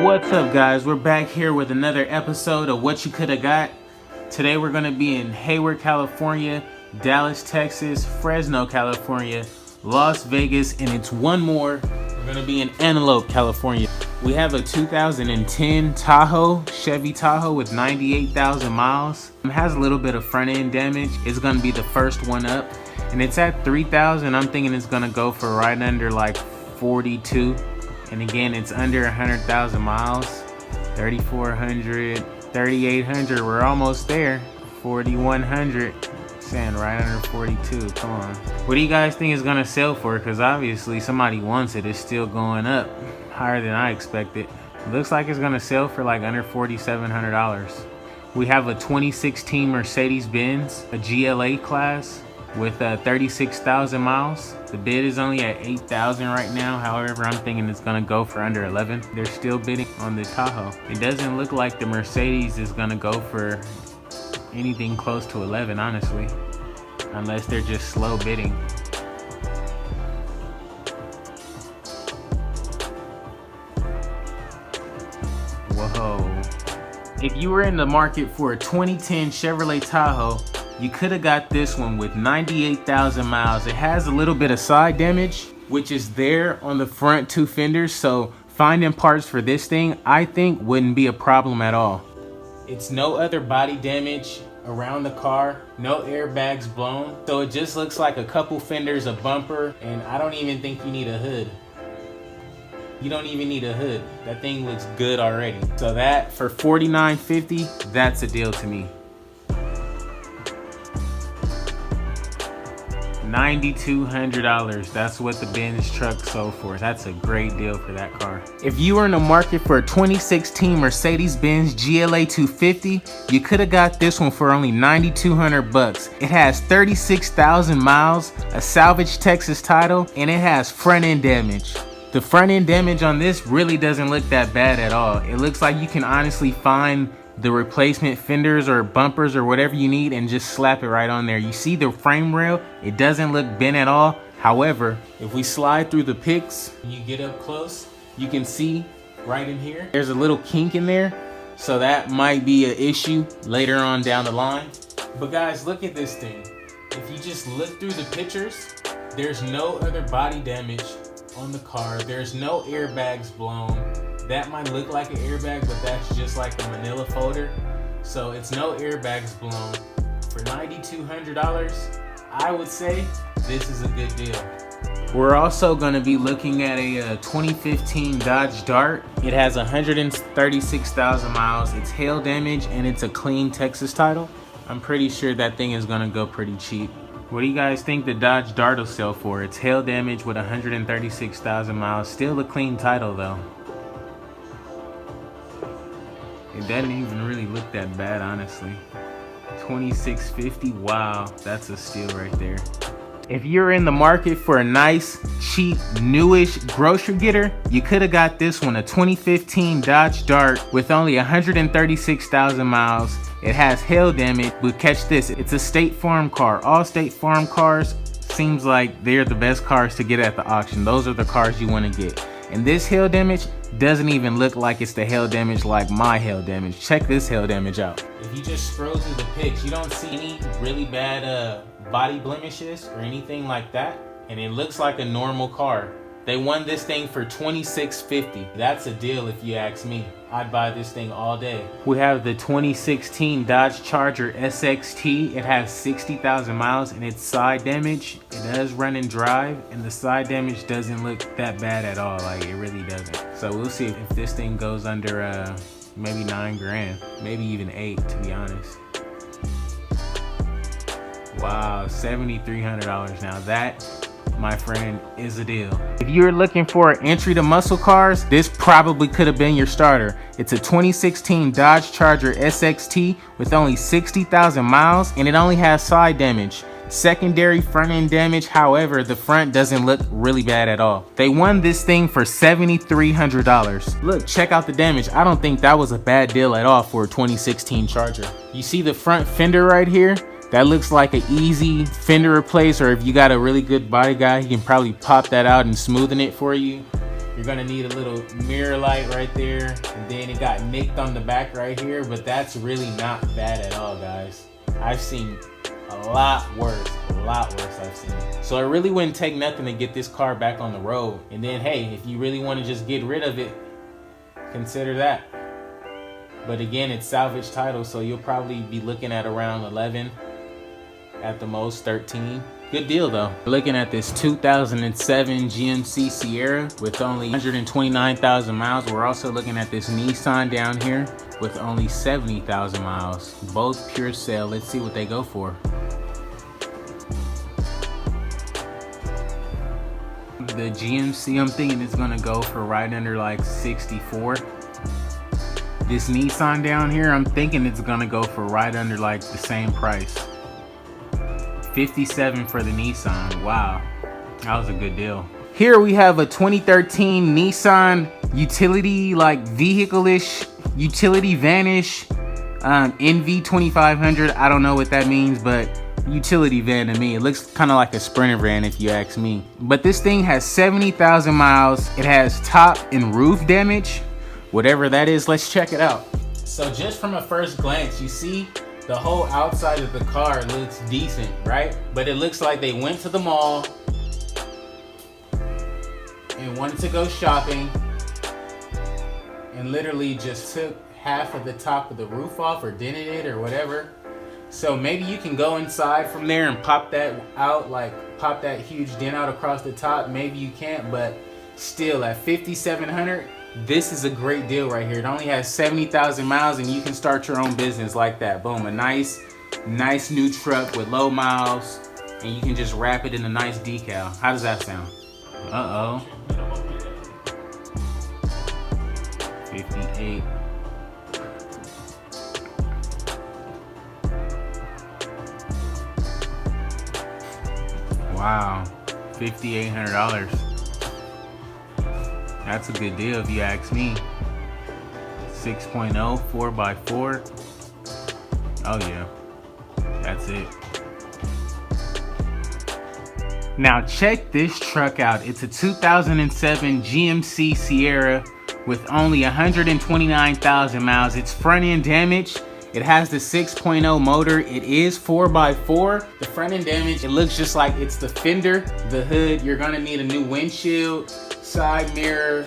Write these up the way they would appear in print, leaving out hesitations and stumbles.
What's up, guys? We're back here with another episode of What You Coulda Got. Today we're going to be in Hayward, California, Dallas, Texas, Fresno, California, Las Vegas, and it's one more. We're going to be in Antelope, California. We have a 2010 Tahoe, Chevy Tahoe with 98,000 miles. It has a little bit of front end damage. It's going to be the first one up, and it's at 3,000. I'm thinking it's going to go for right under like 42. And again, it's under 100,000 miles. 3,400, 3,800. We're almost there. 4,100. Saying right under 42. Come on. What do you guys think it's gonna sell for? Because obviously somebody wants it. It's still going up higher than I expected. Looks like it's gonna sell for like under $4,700. We have a 2016 Mercedes-Benz, a GLA class with 36,000 miles. The bid is only at 8,000 right now. However, I'm thinking it's gonna go for under 11. They're still bidding on the Tahoe. It doesn't look like the Mercedes is gonna go for anything close to 11, honestly, unless they're just slow bidding. Whoa. If you were in the market for a 2010 Chevrolet Tahoe, you could have got this one with 98,000 miles. It has a little bit of side damage, which is there on the front two fenders, so finding parts for this thing, I think, wouldn't be a problem at all. It's no other body damage around the car, no airbags blown, so it just looks like a couple fenders, a bumper, and I don't even think you need a hood. You don't even need a hood. That thing looks good already. So that, for $49.50, that's a deal to me. $9,200. That's what the Benz truck sold for. That's a great deal for that car. If you were in the market for a 2016 Mercedes-Benz GLA 250, you could have got this one for only $9,200. It has 36,000 miles, a salvage Texas title, and it has front end damage. The front end damage on this really doesn't look that bad at all. It looks like you can honestly find the replacement fenders or bumpers or whatever you need and just slap it right on there. You see the frame rail, it doesn't look bent at all. However, if we slide through the pics, you get up close, you can see right in here, there's a little kink in there. So that might be an issue later on down the line. But guys, look at this thing. If you just look through the pictures, there's no other body damage on the car. There's no airbags blown. That might look like an airbag, but that's just like a manila folder. So it's no airbags blown. For $9,200, I would say this is a good deal. We're also gonna be looking at a 2015 Dodge Dart. It has 136,000 miles. It's hail damage and it's a clean Texas title. I'm pretty sure that thing is gonna go pretty cheap. What do you guys think the Dodge Dart will sell for? It's hail damage with 136,000 miles. Still a clean title though. It doesn't even really look that bad, honestly. $26.50, wow, that's a steal right there. If you're in the market for a nice, cheap, newish grocery getter, you could have got this one, a 2015 Dodge Dart with only 136,000 miles. It has hail damage, but catch this, it's a State Farm car. All State Farm cars seems like they're the best cars to get at the auction. Those are the cars you want to get. And this hail damage doesn't even look like it's the hail damage like my hail damage. Check this hail damage out. If you just scroll through the pics, you don't see any really bad body blemishes or anything like that. And it looks like a normal car. They won this thing for $26.50. That's a deal if you ask me. I'd buy this thing all day. We have the 2016 Dodge Charger SXT. It has 60,000 miles and it's side damage. It does run and drive, and the side damage doesn't look that bad at all. Like, it really doesn't. So we'll see if this thing goes under maybe 9 grand, maybe even 8, to be honest. Wow, $7,300. Now that, my friend, is a deal. If you're looking for an entry to muscle cars, this probably could have been your starter. It's a 2016 Dodge Charger SXT with only 60,000 miles, and it only has side damage. Secondary front end damage, however, the front doesn't look really bad at all. They won this thing for $7,300. Look, check out the damage. I don't think that was a bad deal at all for a 2016 Charger. You see the front fender right here? That looks like an easy fender replace, or if you got a really good body guy, he can probably pop that out and smoothen it for you. You're gonna need a little mirror light right there, and then it got nicked on the back right here, but that's really not bad at all, guys. I've seen a lot worse I've seen. So it really wouldn't take nothing to get this car back on the road. And then, hey, if you really want to just get rid of it, consider that. But again, it's salvage title, so you'll probably be looking at around 11, at the most 13. Good deal though. We're looking at this 2007 GMC Sierra with only 129,000 miles. We're also looking at this Nissan down here with only 70,000 miles. Both pure sale. Let's see what they go for. The GMC, I'm thinking it's gonna go for right under like 64. This Nissan down here, I'm thinking it's gonna go for right under like the same price. 57 for the Nissan. Wow, that was a good deal. Here we have a 2013 Nissan utility, like vehicle-ish, utility vanish, NV2500. I don't know what that means, but utility van to me. It looks kind of like a Sprinter van if you ask me. But this thing has 70,000 miles. It has top and roof damage, whatever that is. Let's check it out. So just from a first glance, you see the whole outside of the car looks decent, right? But it looks like they went to the mall and wanted to go shopping and literally just took half of the top of the roof off or dented it or whatever. So maybe you can go inside from there and pop that out, like pop that huge dent out across the top. Maybe you can't, but still at 5,700, this is a great deal right here. It only has 70,000 miles and you can start your own business like that. Boom, a nice new truck with low miles, and you can just wrap it in a nice decal. How does that sound? Uh-oh. 58. Wow, $5,800. That's a good deal if you ask me. 6.0, 4x4. Oh yeah, that's it. Now check this truck out. It's a 2007 GMC Sierra with only 129,000 miles. It's front end damage. It has the 6.0 motor. It is 4x4. The front end damage, it looks just like it's the fender, the hood. You're gonna need a new windshield, side mirror,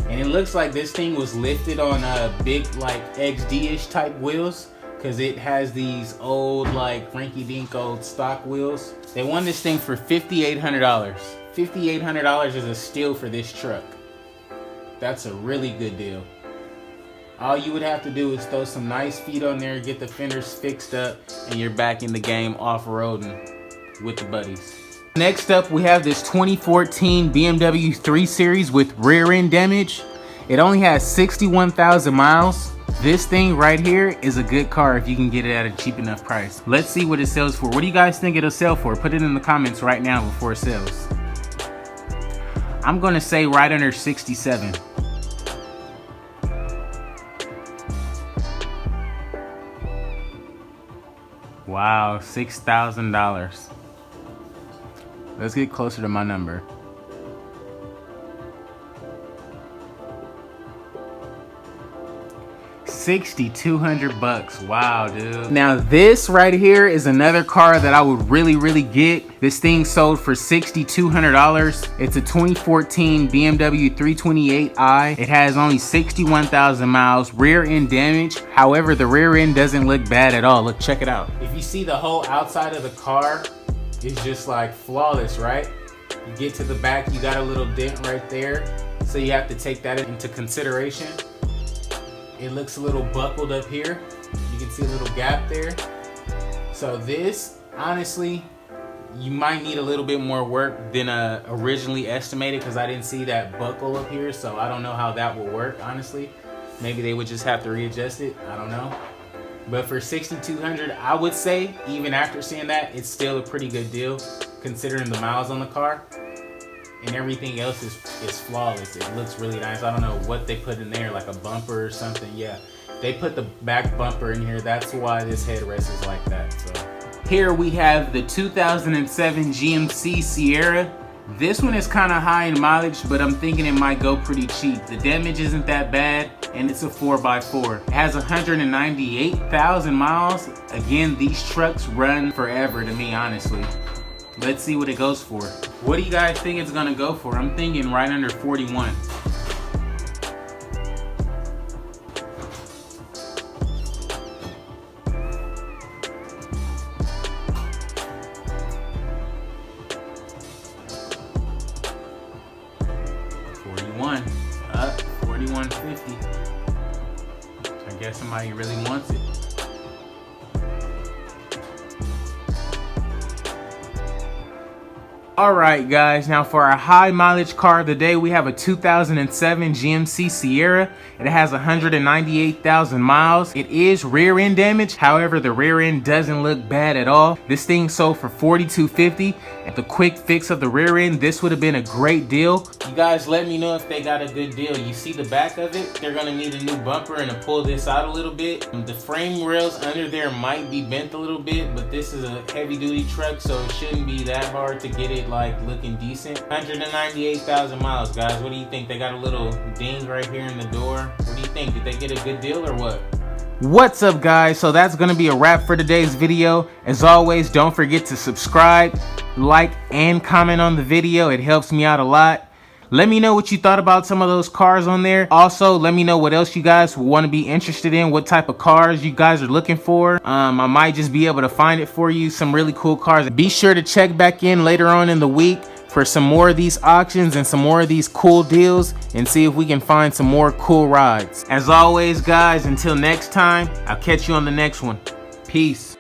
and it looks like this thing was lifted on a big like XD-ish type wheels, because it has these old like rinky-dink old stock wheels. They won this thing for $5,800. $5,800 is a steal for this truck. That's a really good deal. All you would have to do is throw some nice feet on there, get the fenders fixed up, and you're back in the game off-roading with the buddies. Next up, we have this 2014 BMW 3 Series with rear end damage. It only has 61,000 miles. This thing right here is a good car if you can get it at a cheap enough price. Let's see what it sells for. What do you guys think it'll sell for? Put it in the comments right now before it sells. I'm gonna say right under 67. Wow, $6,000. Let's get closer to my number. $6,200. Wow, dude. Now this right here is another car that I would really get. This thing sold for $6,200. It's a 2014 BMW 328i. It has only 61,000 miles, rear end damage. However, the rear end doesn't look bad at all. Look, check it out. If you see the whole outside of the car is just like flawless, right? You get to the back, you got a little dent right there. So you have to take that into consideration. It looks a little buckled up here. You can see a little gap there. So this, honestly, you might need a little bit more work than originally estimated, because I didn't see that buckle up here. So I don't know how that will work, honestly. Maybe they would just have to readjust it. I don't know. But for $6,200, I would say, even after seeing that, it's still a pretty good deal considering the miles on the car. And everything else is flawless. It looks really nice. I don't know what they put in there, like a bumper or something. Yeah, they put the back bumper in here. That's why this headrest is like that. So here we have the 2007 GMC Sierra. This one is kind of high in mileage, but I'm thinking it might go pretty cheap. The damage isn't that bad, and it's a 4x4. It has 198,000 miles. Again, these trucks run forever to me, honestly. Let's see what it goes for. What do you guys think it's gonna go for? I'm thinking right under 41. Up 41.50. I guess somebody really wants it. Alright guys, now for our high mileage car of the day, we have a 2007 GMC Sierra. It has 198,000 miles. It is rear end damage, however the rear end doesn't look bad at all. This thing sold for $42.50. At the quick fix of the rear end, this would have been a great deal. You guys let me know if they got a good deal. You see the back of it? They're gonna need a new bumper and to pull this out a little bit. The frame rails under there might be bent a little bit, but this is a heavy duty truck, so it shouldn't be that hard to get it like looking decent. 198,000 miles, guys. What do you think? They got a little ding right here in the door. What do you think? Did they get a good deal or what? What's up guys? So that's gonna be a wrap for today's video. As always, don't forget to subscribe, like, and comment on the video. It helps me out a lot. Let me know what you thought about some of those cars on there. Also, let me know what else you guys want to be interested in, what type of cars you guys are looking for. I might just be able to find it for you, some really cool cars. Be sure to check back in later on in the week for some more of these auctions and some more of these cool deals, and see if we can find some more cool rides. As always guys, until next time, I'll catch you on the next one. Peace.